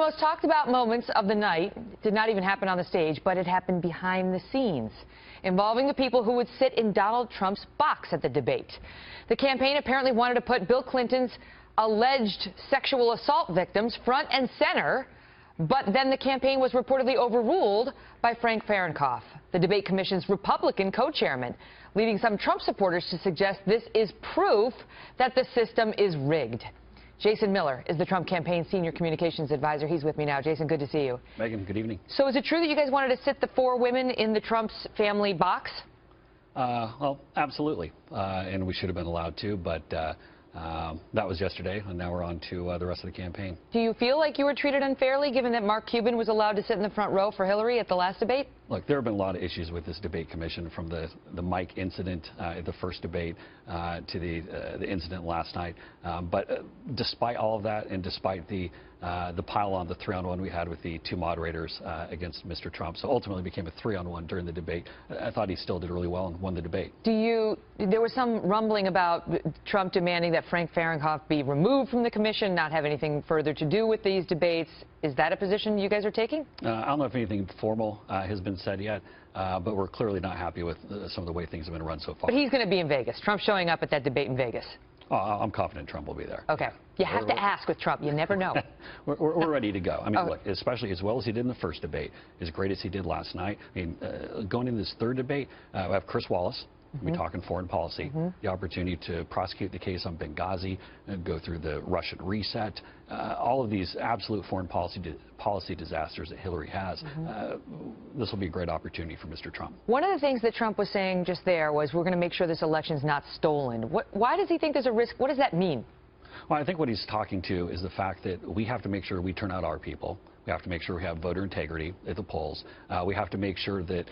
most talked about moments of the night did not even happen on the stage, but it happened behind the scenes, involving the people who would sit in Donald Trump's box at the debate. The campaign apparently wanted to put Bill Clinton's alleged sexual assault victims front and center, but then the campaign was reportedly overruled by Frank Fahrenkopf, the debate commission's Republican co-chairman, leading some Trump supporters to suggest this is proof that the system is rigged. Jason Miller is the Trump campaign senior communications advisor. He's with me now. Jason, good to see you. Megan, good evening. So is it true that you guys wanted to sit the four women in the Trump's family box? Well, absolutely. And we should have been allowed to, but that was yesterday, and now we're on to the rest of the campaign. Do you feel like you were treated unfairly, given that Mark Cuban was allowed to sit in the front row for Hillary at the last debate? Look, there have been a lot of issues with this debate commission, from the Mike incident at the first debate to the incident last night. But despite all of that, and despite the pile-on, the 3-on-1 we had with the two moderators against Mr. Trump, so ultimately became a 3-on-1 during the debate. I thought he still did really well and won the debate. There was some rumbling about Trump demanding that Frank Fahrenkopf be removed from the commission, not have anything further to do with these debates. Is that a position you guys are taking? I don't know if anything formal has been said yet, but we're clearly not happy with some of the way things have been run so far. But he's going to be in Vegas. Trump's showing up at that debate in Vegas. Oh, I'm confident Trump will be there. Okay. You have to ask with Trump. You never know. we're ready to go. I mean, look, especially as well as he did in the first debate, as great as he did last night. I mean, going into this third debate, we have Chris Wallace. We're talking foreign policy, the opportunity to prosecute the case on Benghazi, go through the Russian reset, all of these absolute foreign policy disasters that Hillary has. This will be a great opportunity for Mr. Trump. One of the things that Trump was saying just there was, we're going to make sure this election's not stolen. Why does he think there's a risk? What does that mean? Well, I think what he's talking to is the fact that we have to make sure we turn out our people. We have to make sure we have voter integrity at the polls. We have to make sure that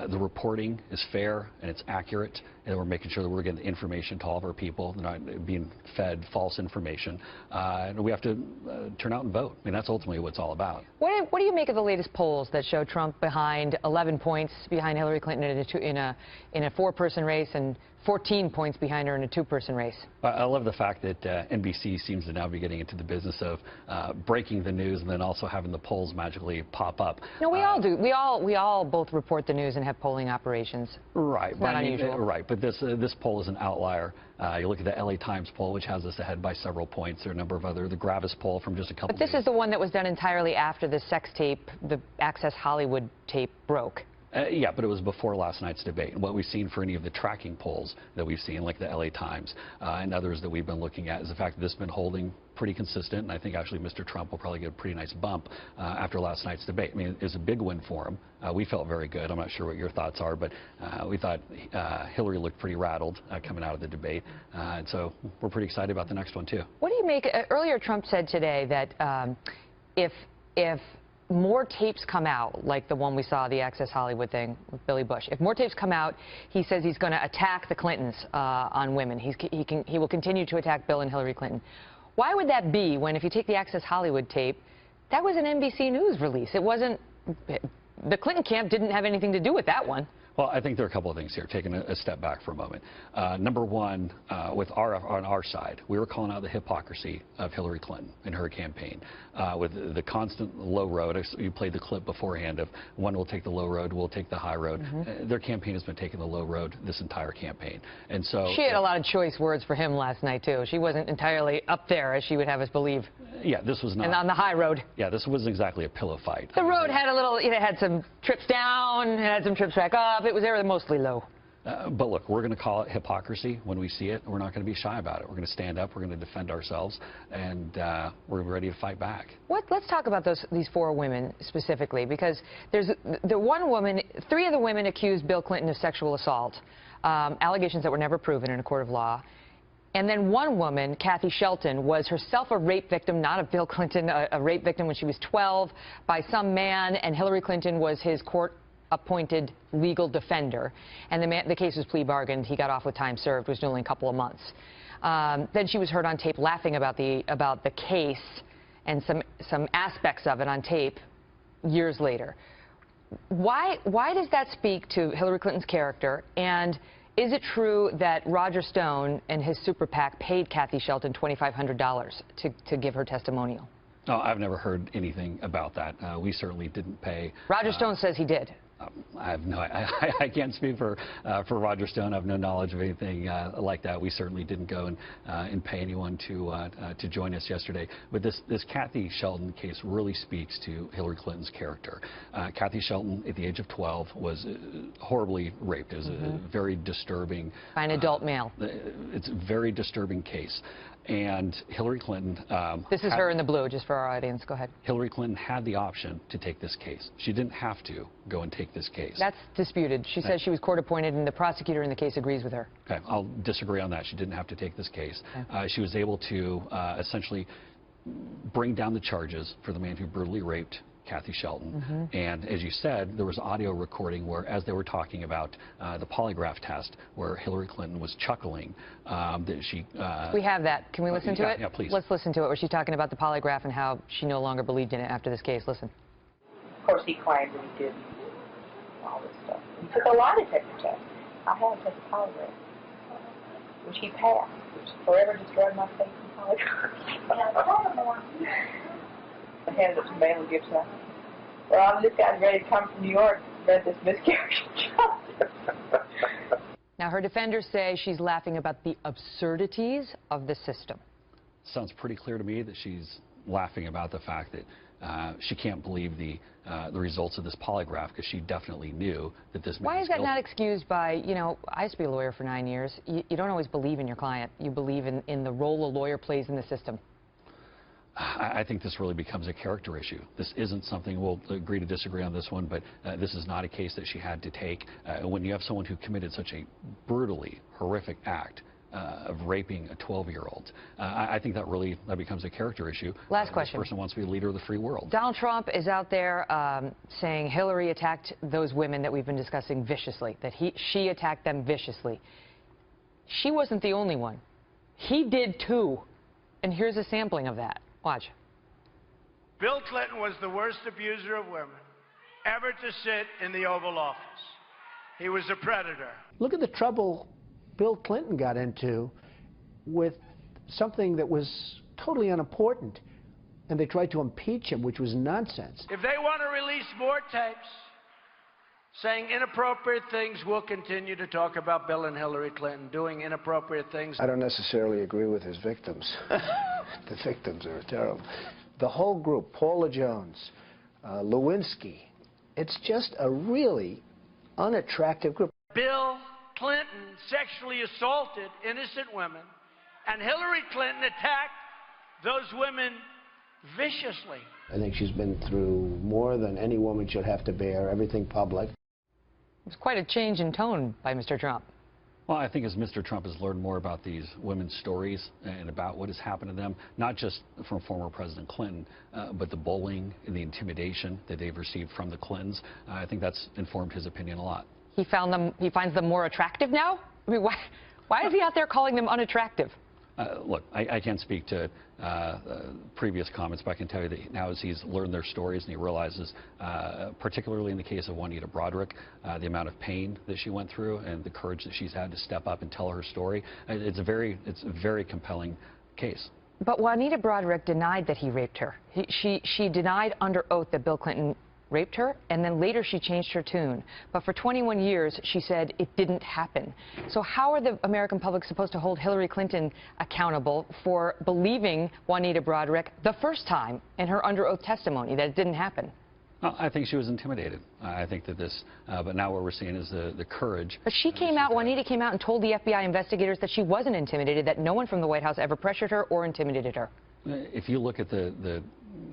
the reporting is fair and it's accurate, and we're making sure that we're getting the information to all of our people. They're not being fed false information. And we have to turn out and vote. I mean, that's ultimately what it's all about. What do you make of the latest polls that show Trump behind 11 points behind Hillary Clinton in a 4-person race, and 14 points behind her in a 2-person race? I love the fact that NBC seems to now be getting into the business of breaking the news and then also having the polls magically pop up. No, we all do. We all both report the news and have polling operations. Right. It's not unusual. Right. But this poll is an outlier. You look at the LA Times poll, which has us ahead by several points. There are a number of other, the Gravis poll from just a couple But this is the one that was done entirely after the sex tape, the Access Hollywood tape, broke. Yeah, but it was before last night's debate. And what we've seen for any of the tracking polls that we've seen, like the LA Times and others that we've been looking at, is the fact that this has been holding pretty consistent. And I think actually Mr. Trump will probably get a pretty nice bump after last night's debate. I mean, it was a big win for him. We felt very good. I'm not sure what your thoughts are, but we thought Hillary looked pretty rattled coming out of the debate. And so we're pretty excited about the next one, too. What do you make? Earlier, Trump said today that if more tapes come out, like the one we saw, the Access Hollywood thing with Billy Bush, if more tapes come out, he says he's going to attack the Clintons on women. He will continue to attack Bill and Hillary Clinton. Why would that be, when, if you take the Access Hollywood tape, that was an NBC News release? It wasn't, the Clinton camp didn't have anything to do with that one. Well, I think there are a couple of things here, taking a step back for a moment. Number one, on our side, we were calling out the hypocrisy of Hillary Clinton in her campaign, with the constant low road. You played the clip beforehand of one will take the low road, we'll take the high road. Their campaign has been taking the low road this entire campaign. And so she had a lot of choice words for him last night, too. She wasn't entirely up there, as she would have us believe. Yeah, this was not. And on the high road. Yeah, this wasn't exactly a pillow fight. The road had a little, it had some trips down, it had some trips back up. It was there mostly low. But look, we're going to call it hypocrisy when we see it. We're not going to be shy about it. We're going to stand up. We're going to defend ourselves, and we're ready to fight back. Let's talk about these 4 women specifically, because there's the one woman, 3 of the women accused Bill Clinton of sexual assault, allegations that were never proven in a court of law. And then one woman, Kathy Shelton, was herself a rape victim, not of Bill Clinton, a rape victim when she was 12 by some man, and Hillary Clinton was his court-appointed legal defender. And the case was plea bargained. He got off with time served, which was only a couple of months. Then she was heard on tape laughing about the case and some aspects of it on tape years later. Why does that speak to Hillary Clinton's character? And is it true that Roger Stone and his super PAC paid Kathy Shelton $2,500 to give her testimonial? No, I've never heard anything about that. We certainly didn't pay. Roger Stone says he did. I have no. I can't speak for Roger Stone. I have no knowledge of anything like that. We certainly didn't go and pay anyone to join us yesterday. But this Kathy Shelton case really speaks to Hillary Clinton's character. Kathy Shelton, at the age of 12, was horribly raped. It was a very disturbing. By an adult male. It's a very disturbing case. And Hillary Clinton. This is her in the blue, just for our audience. Go ahead. Hillary Clinton had the option to take this case. She didn't have to go and take this case. That's disputed. She says she was court appointed, and the prosecutor in the case agrees with her. Okay, I'll disagree on that. She didn't have to take this case. Okay. She was able to essentially bring down the charges for the man who brutally raped Kathy Shelton. And as you said, there was audio recording where, as they were talking about the polygraph test, where Hillary Clinton was chuckling that she... We have that. Can we listen to it? Yeah, please. Let's listen to it, where she's talking about the polygraph and how she no longer believed in it after this case. Listen. Of course, he claimed that he did all this stuff. He took a lie detector test. I had to take a polygraph, which he passed, which forever destroyed my faith in polygraphs. I handed it to Mayor Gibson. Well, this guy's ready to come from New York to prevent this miscarriage of justice. Now, her defenders say she's laughing about the absurdities of the system. Sounds pretty clear to me that she's laughing about the fact that she can't believe the results of this polygraph, because she definitely knew that this man Why was is that guilty. not excused by, you know, I used to be a lawyer for 9 years. You don't always believe in your client. You believe in the role a lawyer plays in the system. I think this really becomes a character issue. This isn't something, we'll agree to disagree on this one, but this is not a case that she had to take. When you have someone who committed such a brutally horrific act of raping a 12-year-old, I think that becomes a character issue. Last question. This person wants to be a leader of the free world. Donald Trump is out there saying Hillary attacked those women that we've been discussing viciously, that she attacked them viciously. She wasn't the only one. He did too. And here's a sampling of that. Watch. Bill Clinton was the worst abuser of women ever to sit in the Oval Office. He was a predator. Look at the trouble Bill Clinton got into with something that was totally unimportant, and they tried to impeach him, which was nonsense. If they want to release more tapes saying inappropriate things, we'll continue to talk about Bill and Hillary Clinton doing inappropriate things. I don't necessarily agree with his victims. The victims are terrible. The whole group, Paula Jones, Lewinsky, it's just a really unattractive group. Bill Clinton sexually assaulted innocent women, and Hillary Clinton attacked those women viciously. I think she's been through more than any woman should have to bear, everything public. It's quite a change in tone by Mr. Trump. Well, I think as Mr. Trump has learned more about these women's stories and about what has happened to them, not just from former President Clinton, but the bullying and the intimidation that they've received from the Clintons, I think that's informed his opinion a lot. He finds them more attractive now? I mean, why is he out there calling them unattractive? Look, I can't speak to previous comments, but I can tell you that now as he's learned their stories and he realizes, particularly in the case of Juanita Broaddrick, the amount of pain that she went through and the courage that she's had to step up and tell her story, it's a very compelling case. But Juanita Broaddrick denied that he raped her. She denied under oath that Bill Clinton raped her, and then later she changed her tune. But for 21 years, she said it didn't happen. So how are the American public supposed to hold Hillary Clinton accountable for believing Juanita Broaddrick the first time in her under oath testimony that it didn't happen? Well, I think she was intimidated. I think that this, but now what we're seeing is the courage. But she came out, Juanita came out and told the FBI investigators that she wasn't intimidated, that no one from the White House ever pressured her or intimidated her. If you look at the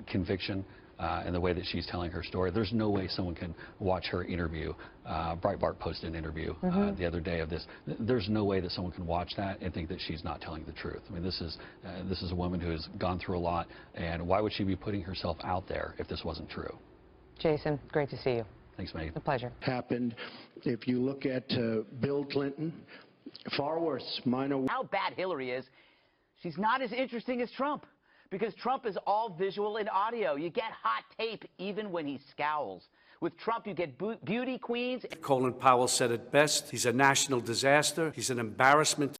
conviction, and the way that she's telling her story, there's no way someone can watch her interview. Breitbart posted an interview the other day of this. There's no way that someone can watch that and think that she's not telling the truth. I mean, this is a woman who has gone through a lot, and why would she be putting herself out there if this wasn't true? Jason, great to see you. Thanks, Maggie. A pleasure. Happened. If you look at Bill Clinton, far worse. How bad Hillary is, she's not as interesting as Trump. Because Trump is all visual and audio. You get hot tape even when he scowls. With Trump, you get beauty queens. Colin Powell said it best. He's a national disaster. He's an embarrassment.